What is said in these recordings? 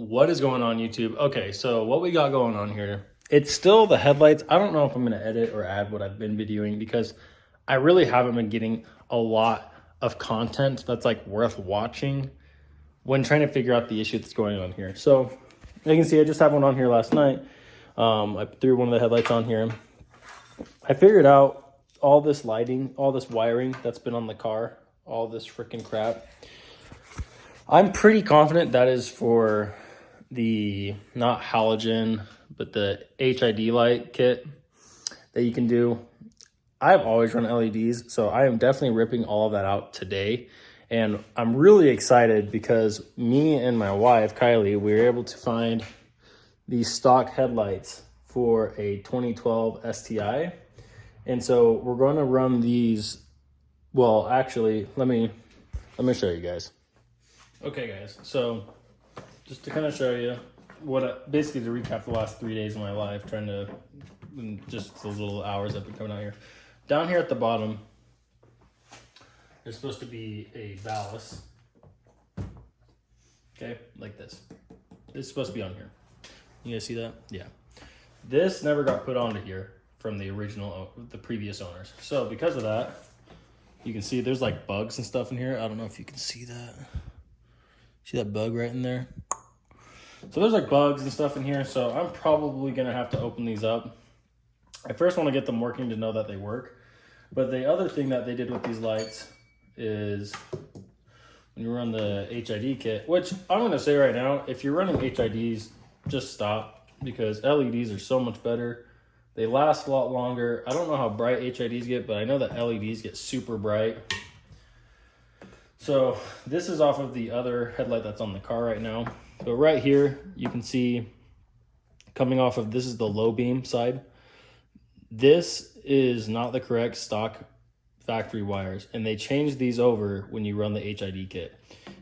What is going on, YouTube? Okay, so what we got going on here, it's still the headlights. I don't know if I'm going to edit or add what I've been videoing because I really haven't been getting a lot of content that's like worth watching when trying to figure out the issue that's going on here. So you can see I just had one on here last night. I threw one of the headlights on here. I figured out all this lighting, all this wiring that's been on the car, all this freaking crap. I'm pretty confident that is for the, not halogen, but the HID light kit that you can do. I've always run LEDs, so I am definitely ripping all of that out today. And I'm really excited because me and my wife, Kylie, we were able to find these stock headlights for a 2012 STI. And so we're going to run these. Well, actually, let me show you guys. Okay, guys, so just to kind of show you basically to recap the last 3 days of my life, trying to, just those little hours I've been coming out here. Down here at the bottom, there's supposed to be a ballast. Okay, like this. This is supposed to be on here. You guys see that? Yeah. This never got put onto here from the previous owners. So because of that, you can see there's like bugs and stuff in here. I don't know if you can see that. See that bug right in there? So there's like bugs and stuff in here. So I'm probably gonna have to open these up. I first want to get them working to know that they work. But the other thing that they did with these lights is when you run the HID kit, which I'm gonna say right now, if you're running HIDs, just stop, because LEDs are so much better. They last a lot longer. I don't know how bright HIDs get, but I know that LEDs get super bright. So this is off of the other headlight that's on the car right now. But right here, you can see coming off of, this is the low beam side. This is not the correct stock factory wires. And they changed these over when you run the HID kit.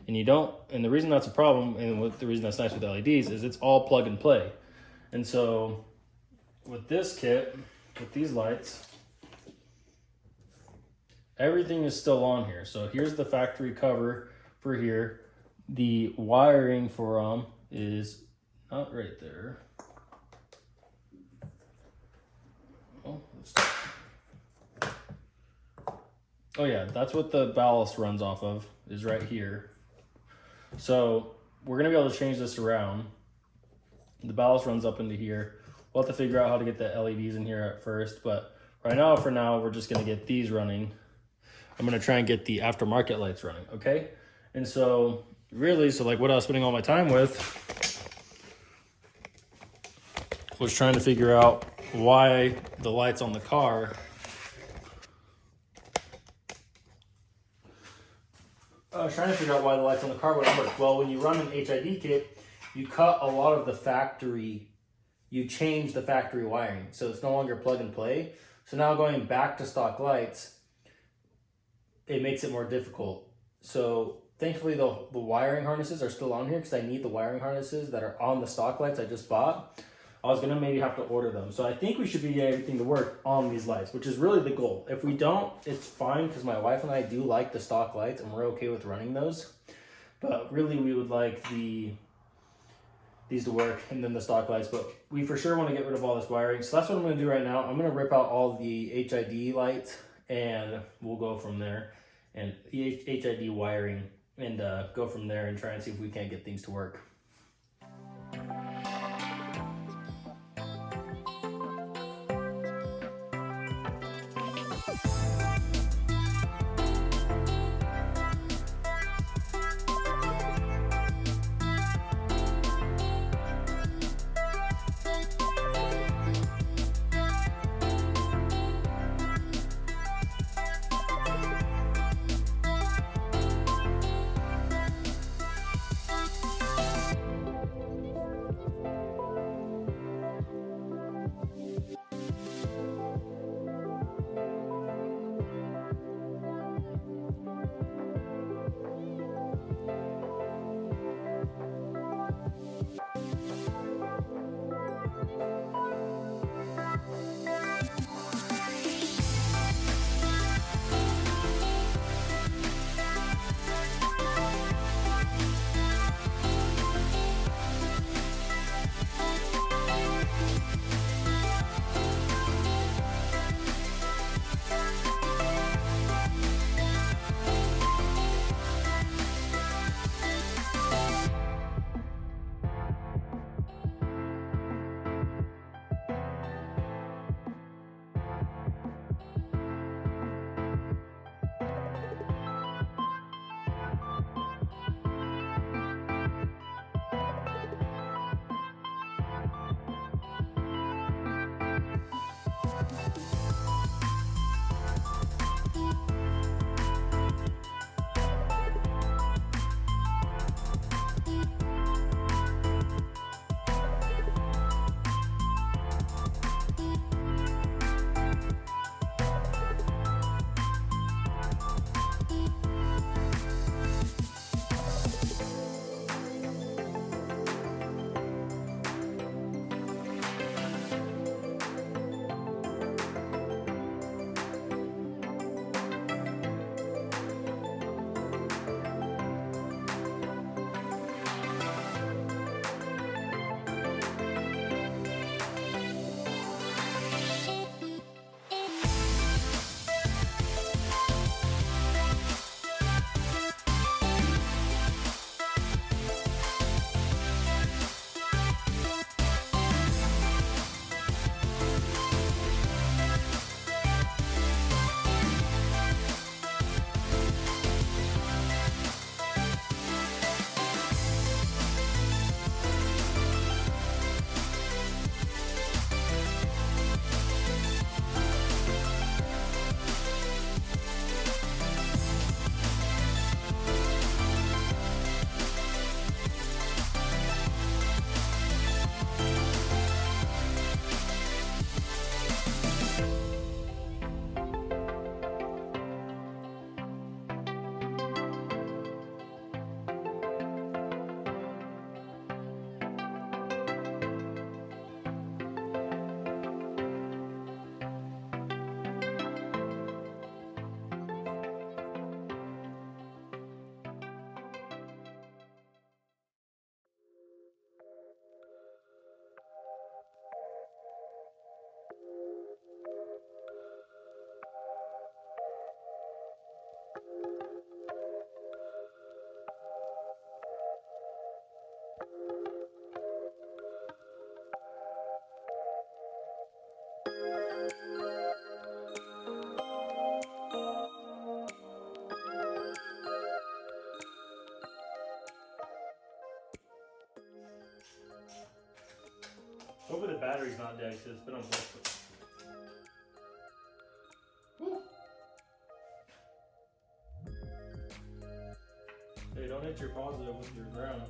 And the reason that's a problem, and the reason that's nice with LEDs, is it's all plug and play. And so with this kit, with these lights, everything is still on here. So here's the factory cover for here. The wiring for is not right there. Oh yeah, that's what the ballast runs off of, is right here. So we're gonna be able to change this around. The ballast runs up into here. We'll have to figure out how to get the LEDs in here at first, but right now, for now, we're just gonna get these running. I'm gonna try and get the aftermarket lights running, okay? And so really, like what I was spending all my time with was trying to figure out why the lights on the car wouldn't work. Well, when you run an HID kit, you cut a lot of the factory, you change the factory wiring, so it's no longer plug and play. So now going back to stock lights, it makes it more difficult. So thankfully the wiring harnesses are still on here, because I need the wiring harnesses that are on the stock lights I just bought. I was gonna maybe have to order them. So I think we should be getting everything to work on these lights, which is really the goal. If we don't, it's fine, because my wife and I do like the stock lights and we're okay with running those. But really we would like these to work, and then the stock lights. But we for sure want to get rid of all this wiring. So that's what I'm gonna do right now. I'm gonna rip out all the HID lights and we'll go from there. And the HID wiring, and go from there and try and see if we can't get things to work. Hopefully the battery's not dead because it's been on full. Hey, don't hit your positive with your ground.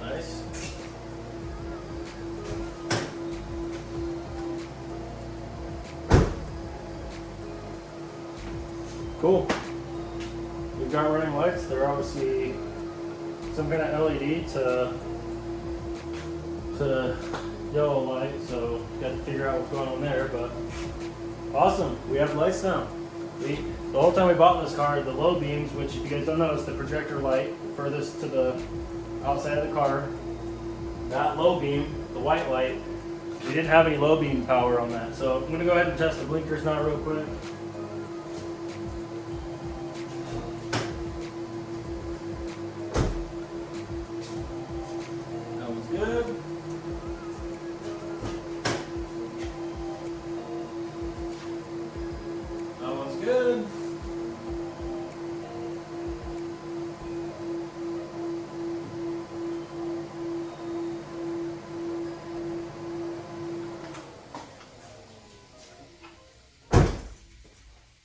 Nice. Cool. We've got running lights. They're obviously some kind of LED to yellow light, so got to figure out what's going on there, but awesome. We have lights now. The whole time we bought this car, the low beams, which if you guys don't know, is the projector light furthest to the outside of the car. That low beam, the white light, we didn't have any low beam power on that. So I'm gonna go ahead and test the blinkers now real quick. That one's good. That one's good.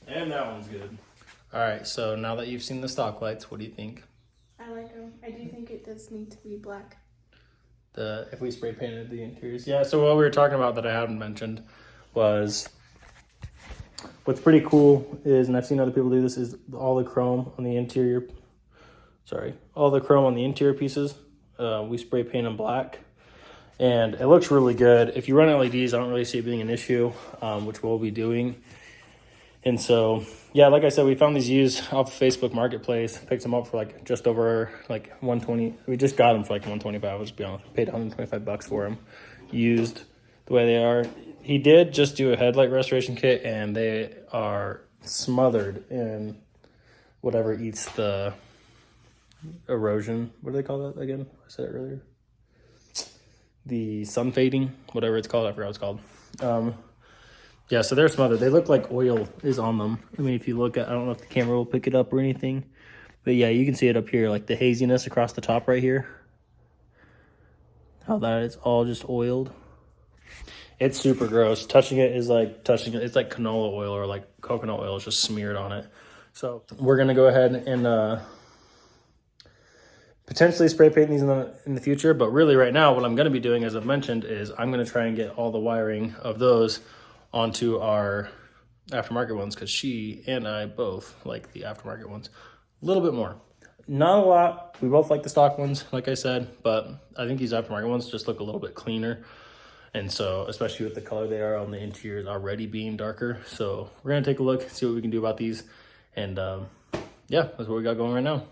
And that one's good. All right, so now that you've seen the stock lights, what do you think? I like them. I do think it does need to be black. If we spray painted the interiors. Yeah, so what we were talking about that I haven't mentioned was what's pretty cool is, and I've seen other people do this, is all the chrome on the interior. All the chrome on the interior pieces. We spray paint them black. And it looks really good. If you run LEDs, I don't really see it being an issue, which we'll be doing. And so, yeah, like I said, we found these used off Facebook Marketplace, picked them up for like just over like 120. We just got them for like 125. I'll just be honest, paid 125 bucks for them, used the way they are. He did just do a headlight restoration kit, and they are smothered in whatever eats the erosion. What do they call that again? I said it earlier. The sun fading, whatever it's called. I forgot what it's called. Yeah, so they're smothered. They look like oil is on them. I mean, if you look at, I don't know if the camera will pick it up or anything, but yeah, you can see it up here, like the haziness across the top right here. How that is all just oiled. It's super gross. Touching it is like touching it. It's like canola oil or like coconut oil is just smeared on it. So we're gonna go ahead and potentially spray paint these in the future. But really, right now, what I'm gonna be doing, as I've mentioned, is I'm gonna try and get all the wiring of those onto our aftermarket ones, because she and I both like the aftermarket ones a little bit more. Not a lot. We both like the stock ones, like I said, but I think these aftermarket ones just look a little bit cleaner. And so, especially with the color they are on the interiors already being darker. So we're gonna take a look, see what we can do about these. And yeah, that's what we got going right now.